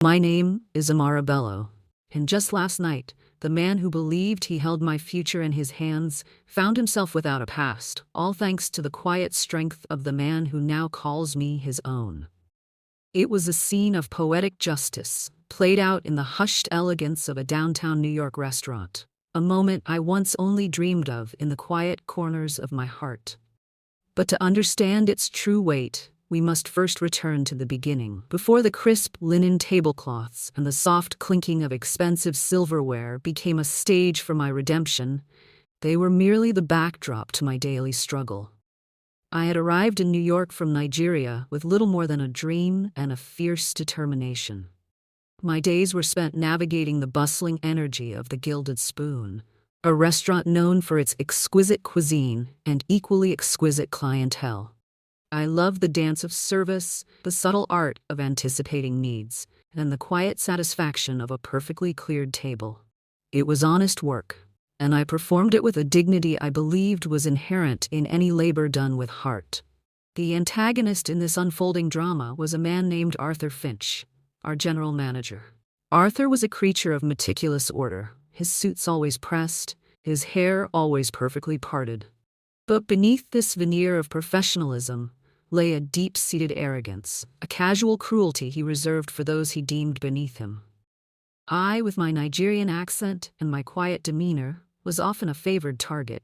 My name is Amara Bello, and just last night, the man who believed he held my future in his hands found himself without a past, all thanks to the quiet strength of the man who now calls me his own. It was a scene of poetic justice, played out in the hushed elegance of a downtown New York restaurant, a moment I once only dreamed of in the quiet corners of my heart. But to understand its true weight, we must first return to the beginning, before the crisp linen tablecloths and the soft clinking of expensive silverware became a stage for my redemption. They were merely the backdrop to my daily struggle. I had arrived in New York from Nigeria with little more than a dream and a fierce determination. My days were spent navigating the bustling energy of the Gilded Spoon, a restaurant known for its exquisite cuisine and equally exquisite clientele. I loved the dance of service, the subtle art of anticipating needs, and the quiet satisfaction of a perfectly cleared table. It was honest work, and I performed it with a dignity I believed was inherent in any labor done with heart. The antagonist in this unfolding drama was a man named Arthur Finch, our general manager. Arthur was a creature of meticulous order, his suits always pressed, his hair always perfectly parted. But beneath this veneer of professionalism lay a deep-seated arrogance, a casual cruelty he reserved for those he deemed beneath him. I, with my Nigerian accent and my quiet demeanor, was often a favored target.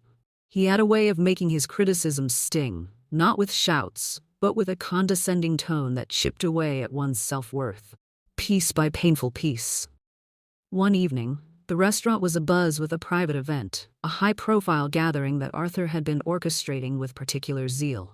He had a way of making his criticisms sting, not with shouts, but with a condescending tone that chipped away at one's self-worth, piece by painful piece. One evening, the restaurant was abuzz with a private event, a high-profile gathering that Arthur had been orchestrating with particular zeal.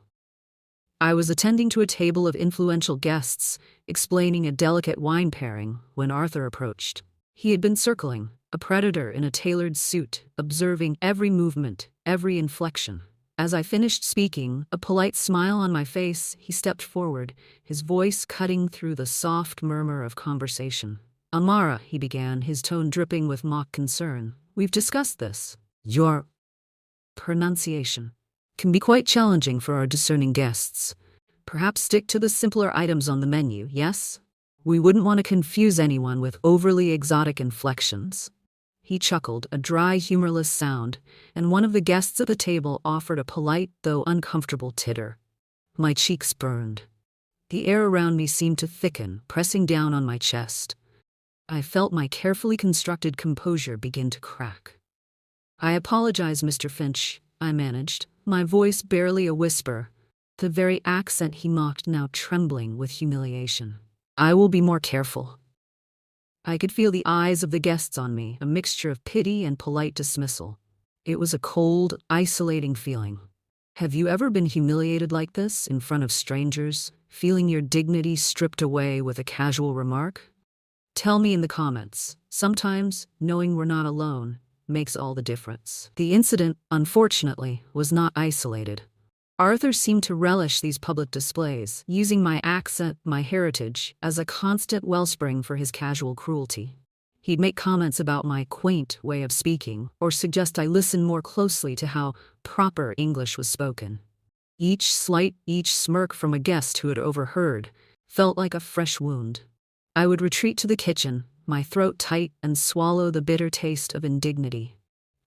I was attending to a table of influential guests, explaining a delicate wine pairing, when Arthur approached. He had been circling, a predator in a tailored suit, observing every movement, every inflection. As I finished speaking, a polite smile on my face, he stepped forward, his voice cutting through the soft murmur of conversation. "Amara," he began, his tone dripping with mock concern, "we've discussed this. Your pronunciation can be quite challenging for our discerning guests. Perhaps stick to the simpler items on the menu, yes? We wouldn't want to confuse anyone with overly exotic inflections." He chuckled, a dry, humorless sound, and one of the guests at the table offered a polite, though uncomfortable titter. My cheeks burned. The air around me seemed to thicken, pressing down on my chest. I felt my carefully constructed composure begin to crack. "I apologize, Mr. Finch," I managed, my voice barely a whisper, the very accent he mocked now trembling with humiliation. "I will be more careful." I could feel the eyes of the guests on me, a mixture of pity and polite dismissal. It was a cold, isolating feeling. Have you ever been humiliated like this, in front of strangers, feeling your dignity stripped away with a casual remark? Tell me in the comments. Sometimes, knowing we're not alone makes all the difference. The incident, unfortunately, was not isolated. Arthur seemed to relish these public displays, using my accent, my heritage, as a constant wellspring for his casual cruelty. He'd make comments about my quaint way of speaking, or suggest I listen more closely to how proper English was spoken. Each slight, each smirk from a guest who had overheard, felt like a fresh wound. I would retreat to the kitchen, my throat tight, and swallow the bitter taste of indignity.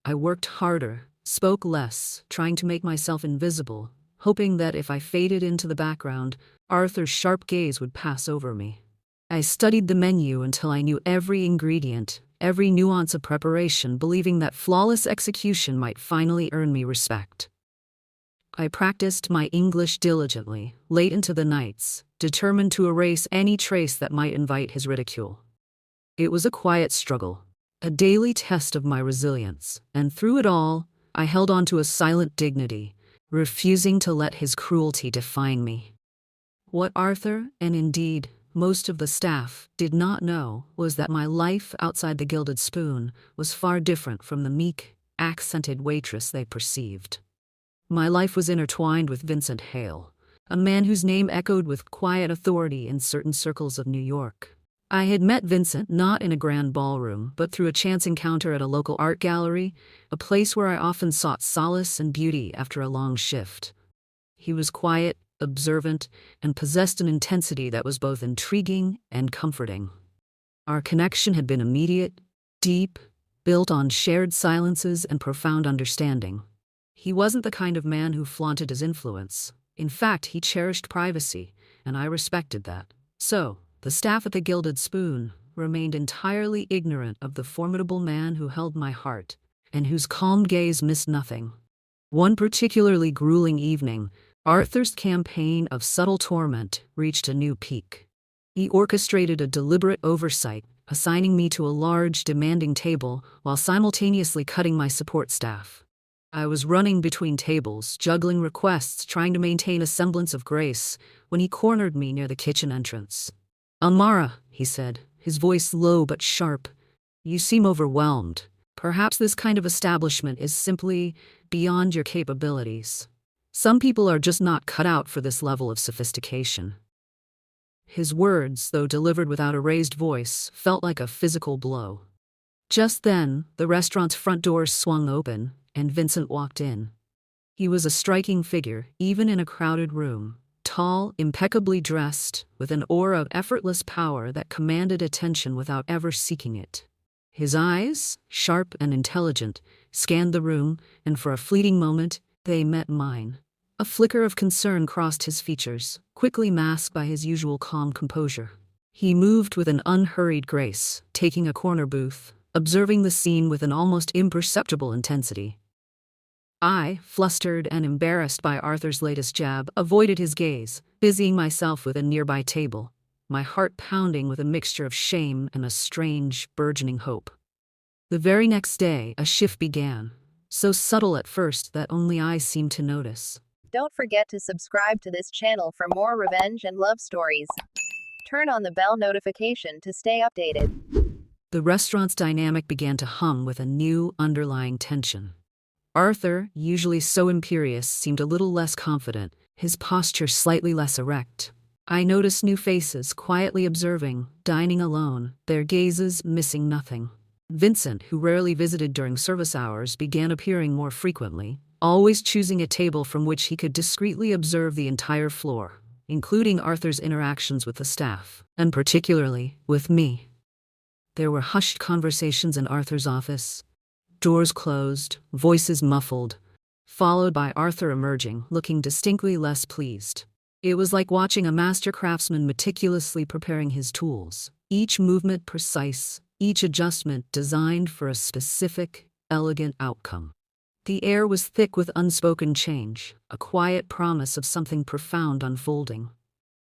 I worked harder, spoke less, trying to make myself invisible, hoping that if I faded into the background, Arthur's sharp gaze would pass over me. I studied the menu until I knew every ingredient, every nuance of preparation, believing that flawless execution might finally earn me respect. I practiced my English diligently, late into the nights, determined to erase any trace that might invite his ridicule. It was a quiet struggle, a daily test of my resilience, and through it all, I held on to a silent dignity, refusing to let his cruelty define me. What Arthur, and indeed most of the staff, did not know was that my life outside the Gilded Spoon was far different from the meek, accented waitress they perceived. My life was intertwined with Vincent Hale, a man whose name echoed with quiet authority in certain circles of New York. I had met Vincent not in a grand ballroom, but through a chance encounter at a local art gallery, a place where I often sought solace and beauty after a long shift. He was quiet, observant, and possessed an intensity that was both intriguing and comforting. Our connection had been immediate, deep, built on shared silences and profound understanding. He wasn't the kind of man who flaunted his influence. In fact, he cherished privacy, and I respected that. So, the staff at the Gilded Spoon remained entirely ignorant of the formidable man who held my heart, and whose calm gaze missed nothing. One particularly grueling evening, Arthur's campaign of subtle torment reached a new peak. He orchestrated a deliberate oversight, assigning me to a large, demanding table while simultaneously cutting my support staff. I was running between tables, juggling requests, trying to maintain a semblance of grace, when he cornered me near the kitchen entrance. "Amara," he said, his voice low but sharp, "you seem overwhelmed. Perhaps this kind of establishment is simply beyond your capabilities. Some people are just not cut out for this level of sophistication." His words, though delivered without a raised voice, felt like a physical blow. Just then, the restaurant's front doors swung open, and Vincent walked in. He was a striking figure, even in a crowded room. Tall, impeccably dressed, with an aura of effortless power that commanded attention without ever seeking it. His eyes, sharp and intelligent, scanned the room, and for a fleeting moment, they met mine. A flicker of concern crossed his features, quickly masked by his usual calm composure. He moved with an unhurried grace, taking a corner booth, observing the scene with an almost imperceptible intensity. I, flustered and embarrassed by Arthur's latest jab, avoided his gaze, busying myself with a nearby table, my heart pounding with a mixture of shame and a strange, burgeoning hope. The very next day, a shift began, so subtle at first that only I seemed to notice. Don't forget to subscribe to this channel for more revenge and love stories. Turn on the bell notification to stay updated. The restaurant's dynamic began to hum with a new, underlying tension. Arthur, usually so imperious, seemed a little less confident, his posture slightly less erect. I noticed new faces, quietly observing, dining alone, their gazes missing nothing. Vincent, who rarely visited during service hours, began appearing more frequently, always choosing a table from which he could discreetly observe the entire floor, including Arthur's interactions with the staff, and particularly with me. There were hushed conversations in Arthur's office, doors closed, voices muffled, followed by Arthur emerging, looking distinctly less pleased. It was like watching a master craftsman meticulously preparing his tools, each movement precise, each adjustment designed for a specific, elegant outcome. The air was thick with unspoken change, a quiet promise of something profound unfolding.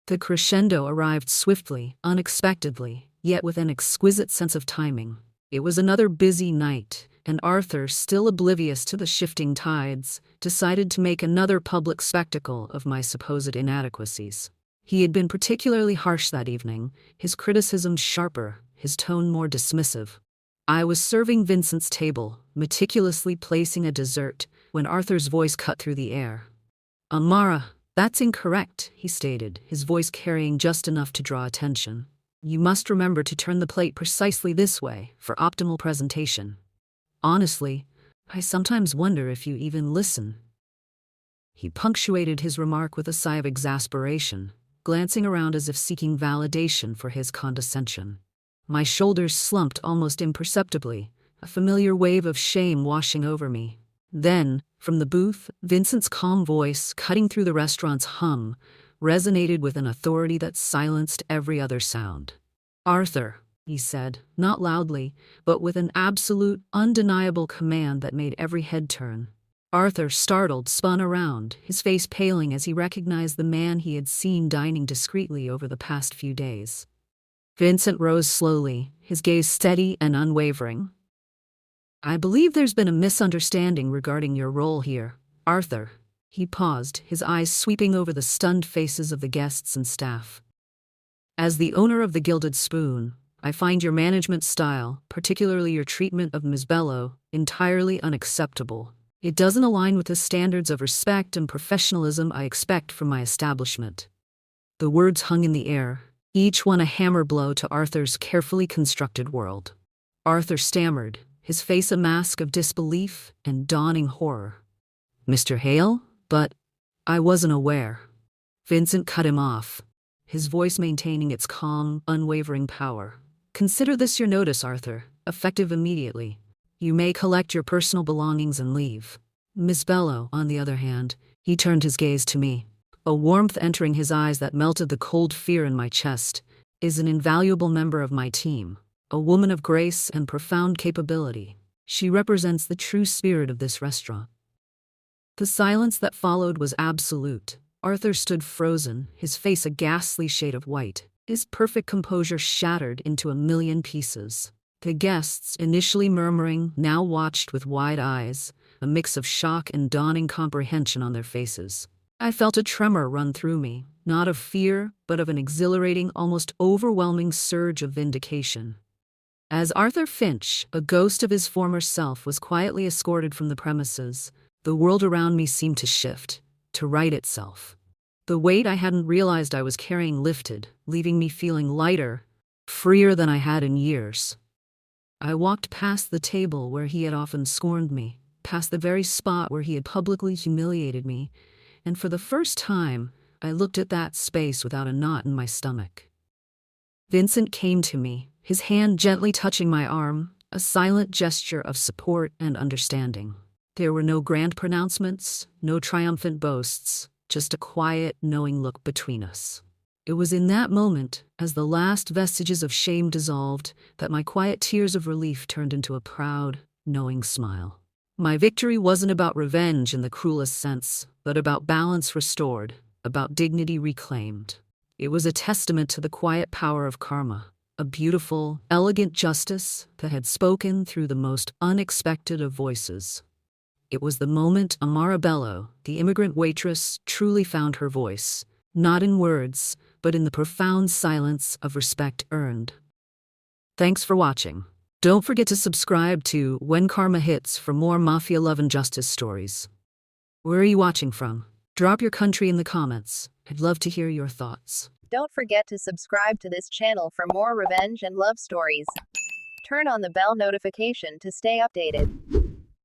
The crescendo arrived swiftly, unexpectedly, yet with an exquisite sense of timing. It was another busy night, and Arthur, still oblivious to the shifting tides, decided to make another public spectacle of my supposed inadequacies. He had been particularly harsh that evening, his criticisms sharper, his tone more dismissive. I was serving Vincent's table, meticulously placing a dessert, when Arthur's voice cut through the air. "Amara, that's incorrect," he stated, his voice carrying just enough to draw attention. "You must remember to turn the plate precisely this way, for optimal presentation. Honestly, I sometimes wonder if you even listen." He punctuated his remark with a sigh of exasperation, glancing around as if seeking validation for his condescension. My shoulders slumped almost imperceptibly, a familiar wave of shame washing over me. Then, from the booth, Vincent's calm voice, cutting through the restaurant's hum, resonated with an authority that silenced every other sound. "Arthur," he said, not loudly, but with an absolute, undeniable command that made every head turn. Arthur, startled, spun around, his face paling as he recognized the man he had seen dining discreetly over the past few days. Vincent rose slowly, his gaze steady and unwavering. "I believe there's been a misunderstanding regarding your role here, Arthur." He paused, his eyes sweeping over the stunned faces of the guests and staff. "As the owner of the Gilded Spoon, I find your management style, particularly your treatment of Ms. Bello, entirely unacceptable. It doesn't align with the standards of respect and professionalism I expect from my establishment." The words hung in the air, each one a hammer blow to Arthur's carefully constructed world. Arthur stammered, his face a mask of disbelief and dawning horror. "Mr. Hale? But I wasn't aware." Vincent cut him off, his voice maintaining its calm, unwavering power. Consider this your notice, Arthur, effective immediately. You may collect your personal belongings and leave. Miss Bello, on the other hand, he turned his gaze to me. A warmth entering his eyes that melted the cold fear in my chest, is an invaluable member of my team. A woman of grace and profound capability. She represents the true spirit of this restaurant. The silence that followed was absolute. Arthur stood frozen, his face a ghastly shade of white, his perfect composure shattered into a million pieces. The guests, initially murmuring, now watched with wide eyes, a mix of shock and dawning comprehension on their faces. I felt a tremor run through me, not of fear, but of an exhilarating, almost overwhelming surge of vindication. As Arthur Finch, a ghost of his former self, was quietly escorted from the premises, the world around me seemed to shift, to right itself. The weight I hadn't realized I was carrying lifted, leaving me feeling lighter, freer than I had in years. I walked past the table where he had often scorned me, past the very spot where he had publicly humiliated me, and for the first time, I looked at that space without a knot in my stomach. Vincent came to me, his hand gently touching my arm, a silent gesture of support and understanding. There were no grand pronouncements, no triumphant boasts, just a quiet, knowing look between us. It was in that moment, as the last vestiges of shame dissolved, that my quiet tears of relief turned into a proud, knowing smile. My victory wasn't about revenge in the cruelest sense, but about balance restored, about dignity reclaimed. It was a testament to the quiet power of karma, a beautiful, elegant justice that had spoken through the most unexpected of voices. It was the moment Amara Bello, the immigrant waitress, truly found her voice, not in words, but in the profound silence of respect earned. Thanks for watching. Don't forget to subscribe to When Karma Hits for more Mafia love and justice stories. Where are you watching from? Drop your country in the comments. I'd love to hear your thoughts. Don't forget to subscribe to this channel for more revenge and love stories. Turn on the bell notification to stay updated.